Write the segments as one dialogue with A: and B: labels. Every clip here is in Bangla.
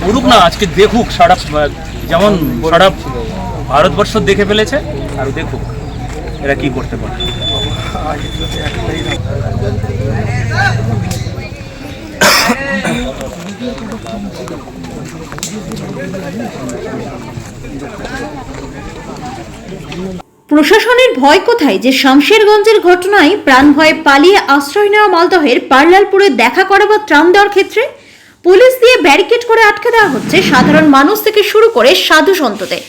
A: বলুক না, আজকে দেখুক সারা, যেমন সারা ভারতবর্ষ দেখে ফেলেছে, আর দেখুক এরা কি করতে পারে।
B: প্রশাসনের ভয় কোথায় যে শামশেরগঞ্জের ঘটনায় প্রাণ ভয়ে পালিয়ে আশ্রয় নেওয়া মালদহের পার্লারপুরে দেখা করা বা ত্রাণ দেওয়ার ক্ষেত্রে পুলিশ দিয়ে ব্যারিকেড করে আটকে দেওয়া হচ্ছে সাধারণ মানুষ থেকে শুরু করে সাধু সন্তদের।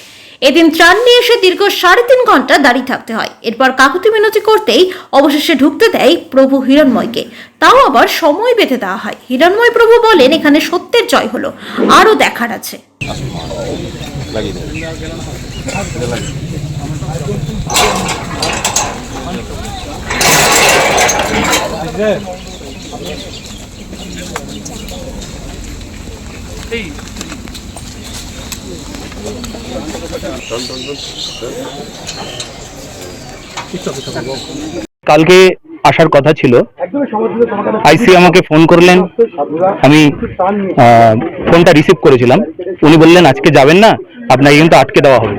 B: এদিন ত্রাণ নিয়ে এসে দীর্ঘ 3.5 ঘন্টা দাঁড়িয়ে থাকতে হয়। এরপর কাকুতি মিনতি করতেই অবশেষে ঢুকতে দেয় প্রভু হিরণময়কে, তাও আবার সময় বেঁধে দেওয়া হয়। হিরণময় প্রভু বলেন এখানে সত্যের জয় হলো, আরও দেখার আছে।
C: কালকে আসার কথা ছিল, আইসি আমাকে ফোন করলেন, আমি ফোনটা রিসিভ করেছিলাম। উনি বললেন আজকে যাবেন না, আপনাকে কিন্তু আটকে দেওয়া হবে।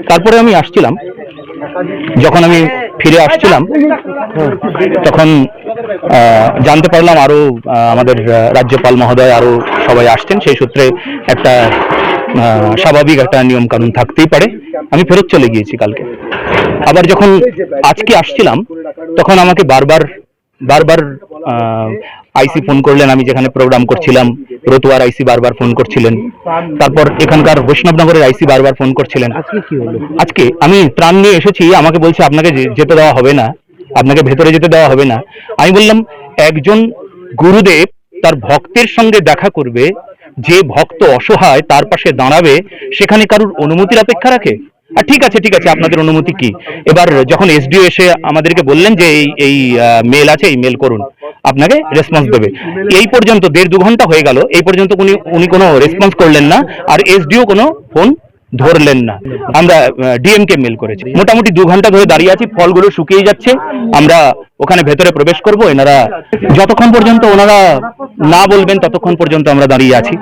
C: তারপরে আমি আসছিলাম, যখন আমি ফিরে আসছিলাম তখন জানতে পারলাম আরো আমাদের রাজ্যপাল মহোদয় আরো সবাই আসছেন। সেই সূত্রে একটা স্বাভাবিক একটা নিয়ম কানুন থাকতেই পারে। আমি ফেরত চলে গিয়েছি কালকে। আবার যখন আজকে আসছিলাম তখন আমাকে বারবার আইসি ফোন করলেন। আমি যেখানে প্রোগ্রাম করছিলাম রতুয়ার আইসি বারবার ফোন করছিলেন, তারপর এখানকার বৈষ্ণবনগরের আইসি বারবার ফোন করছিলেন। আজকে কি হলো? আজকে আমি ত্রাণ নিয়ে এসেছি, আমাকে বলছে আপনাকে যেতে দেওয়া হবে না, আপনাকে ভেতরে যেতে দেওয়া হবে না। আমি বললাম একজন গুরুদেব তার ভক্তের সঙ্গে দেখা করবে, যে ভক্ত অসহায় তার পাশে দাঁড়াবে, সেখানে কারুর অনুমতির অপেক্ষা রাখে? আর ঠিক আছে আপনাদের অনুমতি কি? এবার যখন এসডিও এসে আমাদেরকে বললেন যে এই মেল আছে, এই মেল করুন, আপনাকে রেসপন্স দেবে। এই পর্যন্ত 1.5-2 ঘন্টা হয়ে গেল, এই পর্যন্ত উনি কোনো রেসপন্স করলেন না, আর এসডিও কোনো ফোন ধরলেন না। আমরা ডিএমকে মেল করেছি, মোটামুটি 2 ঘন্টা ধরে দাঁড়িয়ে আছি। ফলগুলো শুকিয়ে যাচ্ছে, আমরা ওখানে ভেতরে প্রবেশ করব। এনারা যতক্ষণ পর্যন্ত ওনারা না বলবেন ততক্ষণ পর্যন্ত আমরা দাঁড়িয়ে আছি।